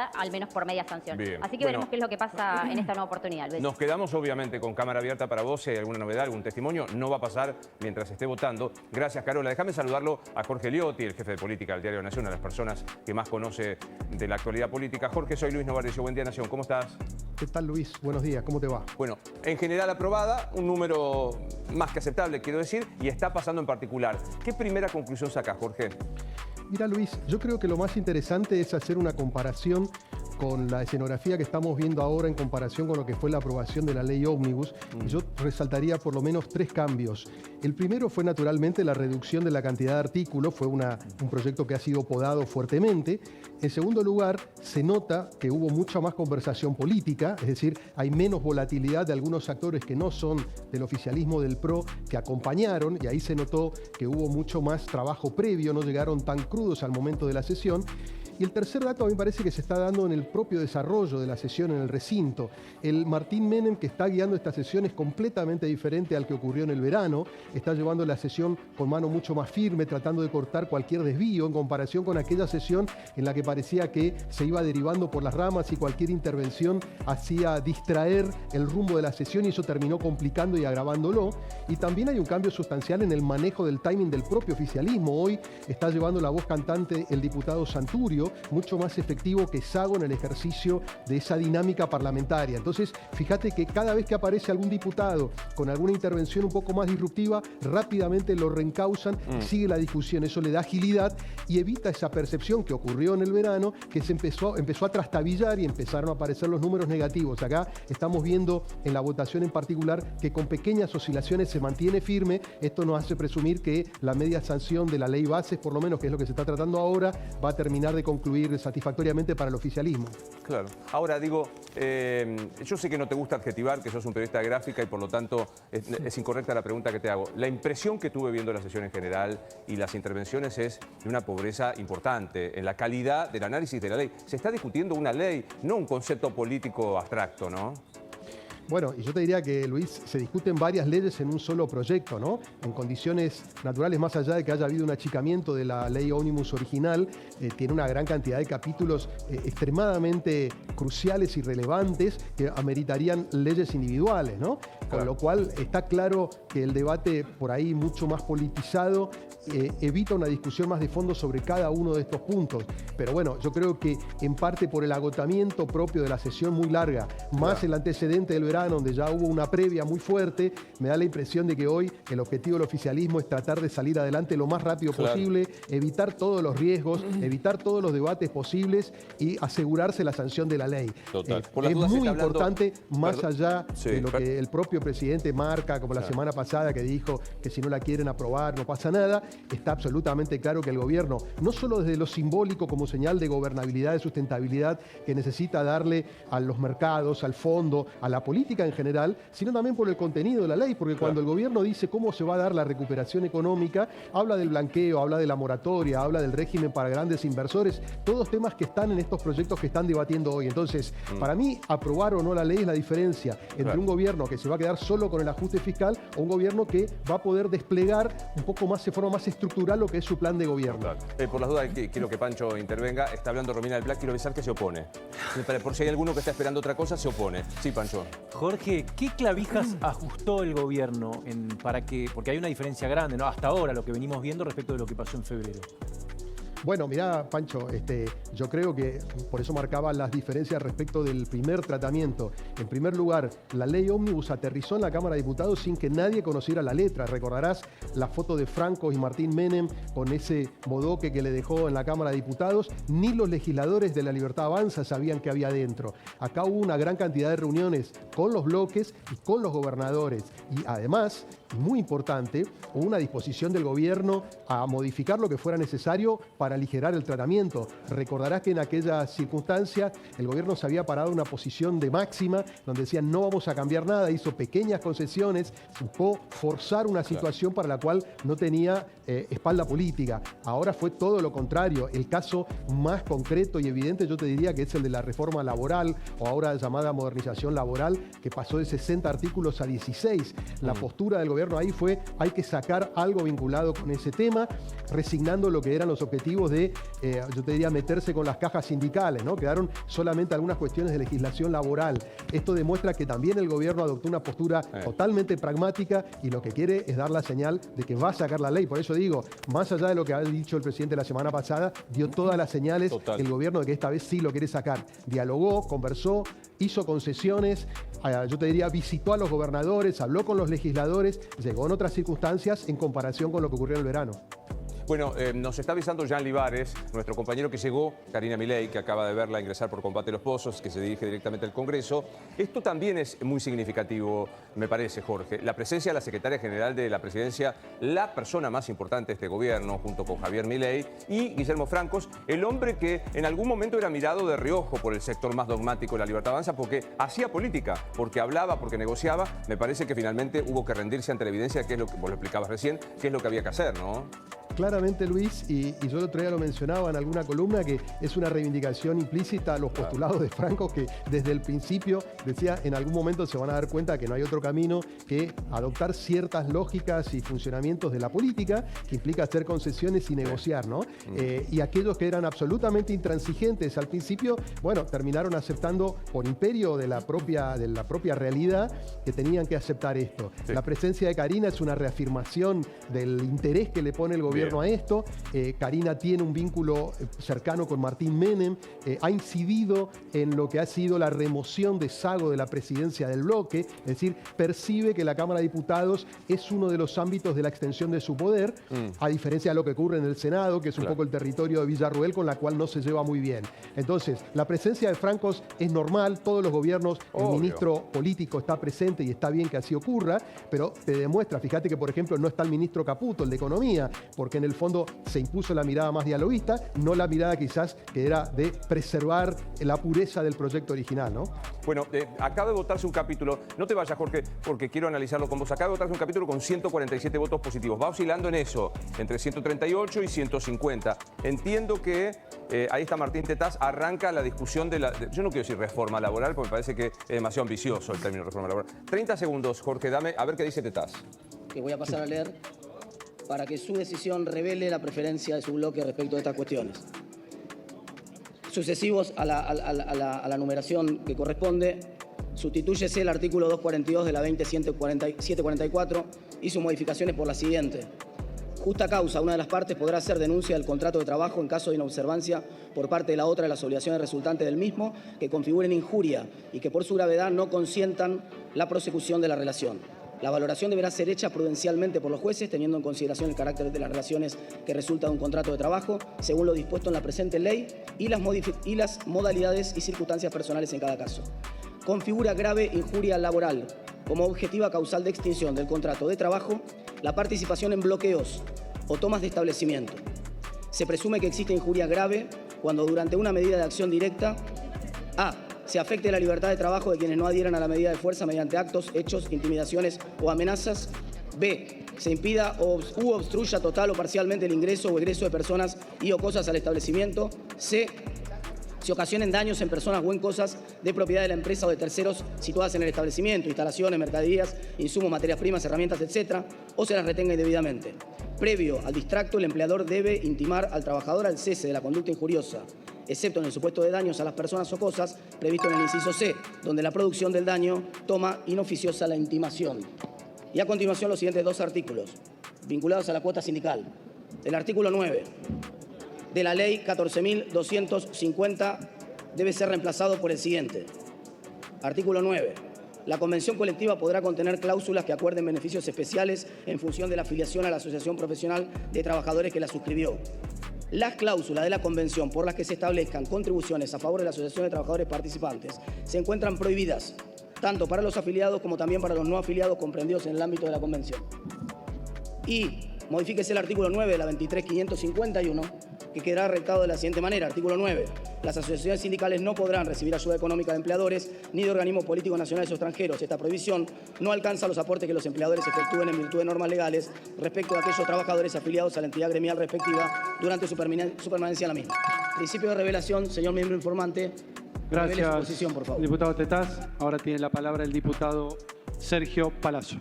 aprobada, al menos por media sanción. Bien. Así que veremos qué es lo que pasa en esta nueva oportunidad, Luis. Nos quedamos obviamente con cámara abierta para vos. Si hay alguna novedad, algún testimonio, no va a pasar mientras esté votando. Gracias, Carola. Déjame saludarlo a Jorge Liotti, el jefe de política del Diario Nación, una de las personas que más conoce de la actualidad política. Jorge, soy Luis Novarecio. Buen día, Nación. ¿Cómo estás? ¿Qué tal, Luis? Buenos días. ¿Cómo te va? Bueno, en general aprobada, un número más que aceptable, quiero decir, y está pasando en particular. ¿Qué primera conclusión sacás, Jorge? Mira, Luis, yo creo que lo más interesante es hacer una comparación con la escenografía que estamos viendo ahora en comparación con lo que fue la aprobación de la ley Ómnibus. Yo resaltaría por lo menos 3 cambios. El primero fue naturalmente la reducción de la cantidad de artículos, fue un proyecto que ha sido podado fuertemente. En segundo lugar, se nota que hubo mucha más conversación política, es decir, hay menos volatilidad de algunos actores que no son del oficialismo del PRO que acompañaron, y ahí se notó que hubo mucho más trabajo previo, no llegaron tan crudos al momento de la sesión. Y el tercer dato a mí me parece que se está dando en el propio desarrollo de la sesión en el recinto. El Martín Menem que está guiando esta sesión es completamente diferente al que ocurrió en el verano. Está llevando la sesión con mano mucho más firme, tratando de cortar cualquier desvío en comparación con aquella sesión en la que parecía que se iba derivando por las ramas y cualquier intervención hacía distraer el rumbo de la sesión y eso terminó complicando y agravándolo. Y también hay un cambio sustancial en el manejo del timing del propio oficialismo. Hoy está llevando la voz cantante el diputado Santurio, mucho más efectivo que Sago en el ejercicio de esa dinámica parlamentaria. Entonces, fíjate que cada vez que aparece algún diputado con alguna intervención un poco más disruptiva, rápidamente lo reencausan y sigue la discusión. Eso le da agilidad y evita esa percepción que ocurrió en el verano, que se empezó a trastabillar y empezaron a aparecer los números negativos. Acá estamos viendo en la votación en particular que con pequeñas oscilaciones se mantiene firme. Esto nos hace presumir que la media sanción de la ley Bases, por lo menos, que es lo que se está tratando ahora, va a terminar de concluir satisfactoriamente para el oficialismo. Claro. Ahora digo, yo sé que no te gusta adjetivar, que sos un periodista de gráfica y por lo tanto es incorrecta la pregunta que te hago. La impresión que tuve viendo la sesión en general y las intervenciones es de una pobreza importante en la calidad del análisis de la ley. Se está discutiendo una ley, no un concepto político abstracto, ¿no? Bueno, y yo te diría que, Luis, se discuten varias leyes en un solo proyecto, ¿no? En condiciones naturales, más allá de que haya habido un achicamiento de la ley Ómnibus original, tiene una gran cantidad de capítulos extremadamente cruciales y relevantes que ameritarían leyes individuales, ¿no? Con lo cual está claro que el debate por ahí mucho más politizado evita una discusión más de fondo sobre cada uno de estos puntos. Pero bueno, yo creo que en parte por el agotamiento propio de la sesión muy larga, más el antecedente del verano, donde ya hubo una previa muy fuerte, me da la impresión de que hoy el objetivo del oficialismo es tratar de salir adelante lo más rápido posible, evitar todos los riesgos, evitar todos los debates posibles y asegurarse la sanción de la ley. Es muy importante, más allá de lo que el propio presidente marca, como la semana pasada que dijo que si no la quieren aprobar no pasa nada. Está absolutamente claro que el gobierno, no solo desde lo simbólico como señal de gobernabilidad, de sustentabilidad que necesita darle a los mercados, al fondo, a la política en general, sino también por el contenido de la ley, porque cuando el gobierno dice cómo se va a dar la recuperación económica, habla del blanqueo, habla de la moratoria, habla del régimen para grandes inversores, todos temas que están en estos proyectos que están debatiendo hoy. Entonces, para mí, aprobar o no la ley es la diferencia entre un gobierno que se va a quedar solo con el ajuste fiscal o un gobierno que va a poder desplegar un poco más de forma más estructural lo que es su plan de gobierno. Por las dudas, quiero que Pancho intervenga. Está hablando Romina del Pla, quiero avisar que se opone. Por si hay alguno que está esperando otra cosa, se opone. Sí, Pancho. Jorge, ¿qué clavijas ajustó el gobierno porque hay una diferencia grande, ¿no? Hasta ahora, lo que venimos viendo respecto de lo que pasó en febrero? Bueno, mirá, Pancho, yo creo que por eso marcaba las diferencias respecto del primer tratamiento. En primer lugar, la ley Ómnibus aterrizó en la Cámara de Diputados sin que nadie conociera la letra. Recordarás la foto de Franco y Martín Menem con ese bodoque que le dejó en la Cámara de Diputados. Ni los legisladores de La Libertad Avanza sabían qué había dentro. Acá hubo una gran cantidad de reuniones con los bloques y con los gobernadores. Y además, muy importante, hubo una disposición del gobierno a modificar lo que fuera necesario para aligerar el tratamiento. Recordarás que en aquella circunstancia el gobierno se había parado en una posición de máxima, donde decían no vamos a cambiar nada, hizo pequeñas concesiones, buscó forzar una situación para la cual no tenía espalda política. Ahora fue todo lo contrario. El caso más concreto y evidente yo te diría que es el de la reforma laboral, o ahora llamada modernización laboral, que pasó de 60 artículos a 16. La postura del gobierno ahí fue hay que sacar algo vinculado con ese tema, resignando lo que eran los objetivos lejos de, yo te diría, meterse con las cajas sindicales, ¿no? Quedaron solamente algunas cuestiones de legislación laboral. Esto demuestra que también el gobierno adoptó una postura totalmente pragmática y lo que quiere es dar la señal de que va a sacar la ley. Por eso digo, más allá de lo que ha dicho el presidente la semana pasada, dio todas las señales el gobierno de que esta vez sí lo quiere sacar. Dialogó, conversó, hizo concesiones, yo te diría, visitó a los gobernadores, habló con los legisladores, llegó en otras circunstancias en comparación con lo que ocurrió en el verano. Bueno, nos está avisando Jean Libares, nuestro compañero que llegó, Karina Milei, que acaba de verla ingresar por Combate Los Pozos, que se dirige directamente al Congreso. Esto también es muy significativo, me parece, Jorge. La presencia de la secretaria general de la Presidencia, la persona más importante de este gobierno, junto con Javier Milei, y Guillermo Francos, el hombre que en algún momento era mirado de reojo por el sector más dogmático de la Libertad Avanza, porque hacía política, porque hablaba, porque negociaba. Me parece que finalmente hubo que rendirse ante la evidencia, que es lo que vos lo explicabas recién, que es lo que había que hacer, ¿no? Claramente, Luis, y yo el otro día lo mencionaba en alguna columna, que es una reivindicación implícita a los postulados de Franco, que desde el principio decía, en algún momento se van a dar cuenta que no hay otro camino que adoptar ciertas lógicas y funcionamientos de la política, que implica hacer concesiones y negociar, ¿no? Y aquellos que eran absolutamente intransigentes al principio, bueno, terminaron aceptando por imperio de la propia realidad que tenían que aceptar esto. La presencia de Karina es una reafirmación del interés que le pone el gobierno a esto. Karina tiene un vínculo cercano con Martín Menem, ha incidido en lo que ha sido la remoción de Sago de la presidencia del bloque, es decir, percibe que la Cámara de Diputados es uno de los ámbitos de la extensión de su poder, a diferencia de lo que ocurre en el Senado, que es un poco el territorio de Villarruel, con la cual no se lleva muy bien. Entonces, la presencia de Francos es normal, todos los gobiernos, el ministro político está presente y está bien que así ocurra, pero te demuestra, fíjate que por ejemplo no está el ministro Caputo, el de Economía, porque en el fondo se impuso la mirada más dialoguista, no la mirada quizás que era de preservar la pureza del proyecto original, ¿no? Bueno, acaba de votarse un capítulo, no te vayas, Jorge, porque quiero analizarlo con vos. Acaba de votarse un capítulo con 147 votos positivos. Va oscilando en eso, entre 138 y 150. Entiendo que, ahí está Martín Tetaz, arranca la discusión de la... yo no quiero decir reforma laboral, porque me parece que es demasiado ambicioso el término reforma laboral. 30 segundos, Jorge, dame a ver qué dice Tetaz. Que voy a pasar a leer para que su decisión revele la preferencia de su bloque respecto de estas cuestiones. Sucesivos a la numeración que corresponde, sustitúyese el artículo 242 de la 20.744 y sus modificaciones por la siguiente. Justa causa, una de las partes podrá hacer denuncia del contrato de trabajo en caso de inobservancia por parte de la otra de las obligaciones resultantes del mismo que configuren injuria y que por su gravedad no consientan la prosecución de la relación. La valoración deberá ser hecha prudencialmente por los jueces, teniendo en consideración el carácter de las relaciones que resultan de un contrato de trabajo, según lo dispuesto en la presente ley, y las modalidades y circunstancias personales en cada caso. Configura grave injuria laboral como objetiva causal de extinción del contrato de trabajo la participación en bloqueos o tomas de establecimiento. Se presume que existe injuria grave cuando durante una medida de acción directa a. Se afecte la libertad de trabajo de quienes no adhieran a la medida de fuerza mediante actos, hechos, intimidaciones o amenazas. B. Se impida u obstruya total o parcialmente el ingreso o egreso de personas y o cosas al establecimiento. C. Se ocasionen daños en personas o en cosas de propiedad de la empresa o de terceros situadas en el establecimiento, instalaciones, mercaderías, insumos, materias primas, herramientas, etc. o se las retenga indebidamente. Previo al distracto, el empleador debe intimar al trabajador al cese de la conducta injuriosa, excepto en el supuesto de daños a las personas o cosas previsto en el inciso C, donde la producción del daño toma inoficiosa la intimación. Y a continuación los siguientes dos artículos, vinculados a la cuota sindical. El artículo 9 de la ley 14.250 debe ser reemplazado por el siguiente. Artículo 9. La convención colectiva podrá contener cláusulas que acuerden beneficios especiales en función de la afiliación a la asociación profesional de trabajadores que la suscribió. Las cláusulas de la convención por las que se establezcan contribuciones a favor de la asociación de trabajadores participantes se encuentran prohibidas, tanto para los afiliados como también para los no afiliados comprendidos en el ámbito de la convención. Y modifíquese el artículo 9 de la 23.551, que quedará redactado de la siguiente manera. Artículo 9. Las asociaciones sindicales no podrán recibir ayuda económica de empleadores ni de organismos políticos nacionales o extranjeros. Esta prohibición no alcanza los aportes que los empleadores efectúen en virtud de normas legales respecto de aquellos trabajadores afiliados a la entidad gremial respectiva durante su permanencia en la misma. Principio de revelación, señor miembro informante. Gracias, su posición, por favor. diputado Tetaz. Ahora tiene la palabra el diputado Sergio Palazzo.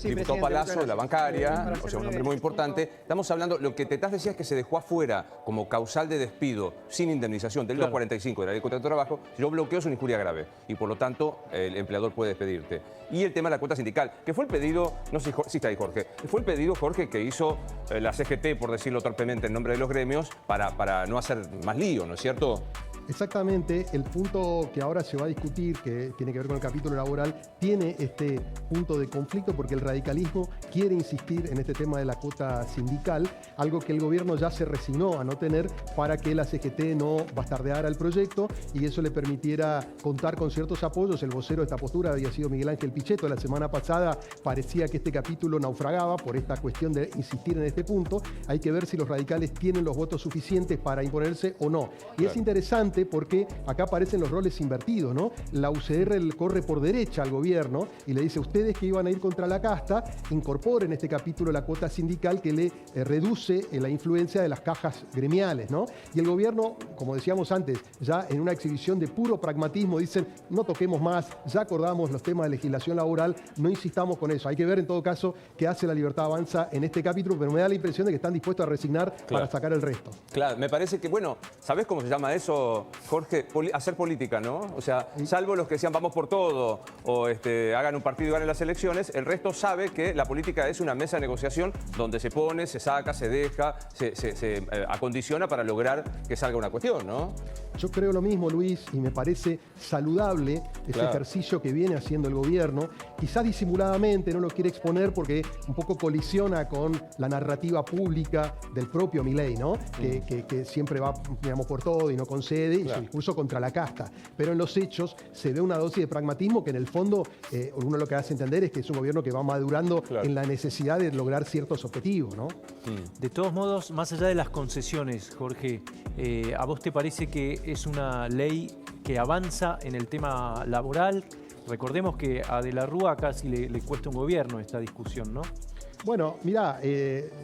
diputado presidente, Palazzo de la muchas bancaria, gracias. o sea, un hombre muy importante. Estamos hablando, lo que Tetaz decía es que se dejó afuera como causal de despido sin indemnización del 245 de la Ley de Contrato de Trabajo. Si yo bloqueo es una injuria grave y por lo tanto el empleador puede despedirte. Y el tema de la cuota sindical, que fue el pedido, no sé si está ahí Jorge, fue el pedido, Jorge, que hizo la CGT, por decirlo torpemente, en nombre de los gremios, para no hacer más lío, ¿no es cierto? Exactamente, el punto que ahora se va a discutir, que tiene que ver con el capítulo laboral, tiene este punto de conflicto porque el radicalismo quiere insistir en este tema de la cuota sindical, algo que el gobierno ya se resignó a no tener para que la CGT no bastardeara el proyecto y eso le permitiera contar con ciertos apoyos. El vocero de esta postura había sido Miguel Ángel Pichetto. La semana pasada parecía que este capítulo naufragaba por esta cuestión de insistir en este punto. Hay que ver si los radicales tienen los votos suficientes para imponerse o no. Y es interesante porque acá aparecen los roles invertidos, ¿no? La UCR corre por derecha al gobierno y le dice, ustedes que iban a ir contra la casta, incorporen este capítulo la cuota sindical que le reduce la influencia de las cajas gremiales, ¿no? Y el gobierno, como decíamos antes, ya en una exhibición de puro pragmatismo, dicen, no toquemos más, ya acordamos los temas de legislación laboral, no insistamos con eso. Hay que ver en todo caso qué hace La Libertad Avanza en este capítulo, pero me da la impresión de que están dispuestos a resignar para sacar el resto. Claro, me parece que, bueno, ¿sabés cómo se llama eso, Jorge? Hacer política, ¿no? O sea, salvo los que decían vamos por todo o hagan un partido y ganen las elecciones, el resto sabe que la política es una mesa de negociación donde se pone, se saca, se deja, se acondiciona para lograr que salga una cuestión, ¿no? Yo creo lo mismo, Luis, y me parece saludable ese ejercicio que viene haciendo el gobierno. Quizás disimuladamente no lo quiere exponer porque un poco colisiona con la narrativa pública del propio Milei, ¿no? Que siempre va, digamos, por todo y no concede, y su discurso contra la casta. Pero en los hechos se ve una dosis de pragmatismo que en el fondo uno lo que hace entender es que es un gobierno que va madurando en la necesidad de lograr ciertos objetivos, ¿no? De todos modos, más allá de las concesiones, Jorge, ¿a vos te parece que es una ley que avanza en el tema laboral? Recordemos que a De la Rúa casi le cuesta un gobierno esta discusión, ¿no? Bueno, mirá,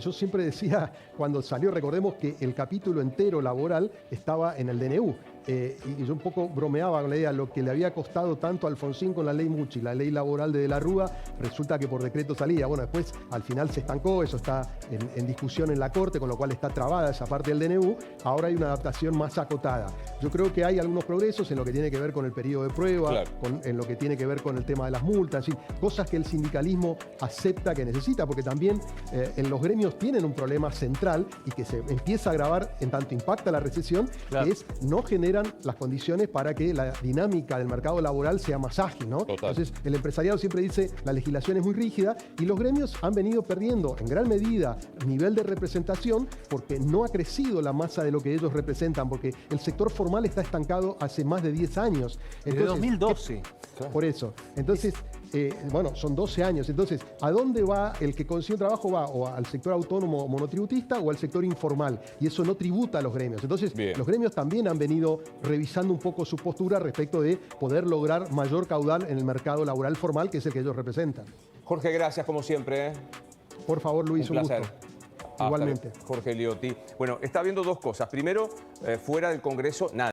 yo siempre decía, cuando salió, recordemos que el capítulo entero laboral estaba en el DNU. Y yo un poco bromeaba con la idea, lo que le había costado tanto a Alfonsín con la ley Muchi, la ley laboral de la Rúa, resulta que por decreto salía. Bueno, después al final se estancó, eso está en discusión en la Corte, con lo cual está trabada esa parte del DNU. Ahora hay una adaptación más acotada. Yo creo que hay algunos progresos en lo que tiene que ver con el periodo de prueba, en lo que tiene que ver con el tema de las multas, cosas que el sindicalismo acepta que necesita, porque también en los gremios tienen un problema central y que se empieza a agravar en tanto impacta la recesión, que es no generar las condiciones para que la dinámica del mercado laboral sea más ágil, ¿no? Entonces, el empresariado siempre dice la legislación es muy rígida y los gremios han venido perdiendo en gran medida nivel de representación porque no ha crecido la masa de lo que ellos representan, porque el sector formal está estancado hace más de 10 años. Desde 2012. Por eso. Entonces, bueno, son 12 años. Entonces, ¿a dónde va el que consigue un trabajo? Va o al sector autónomo monotributista o al sector informal. Y eso no tributa a los gremios. Entonces, los gremios también han venido revisando un poco su postura respecto de poder lograr mayor caudal en el mercado laboral formal, que es el que ellos representan. Jorge, gracias como siempre. Por favor, Luis, un placer. gusto. Igualmente. Jorge Liotti. Bueno, está viendo dos cosas. Primero, fuera del Congreso, nada.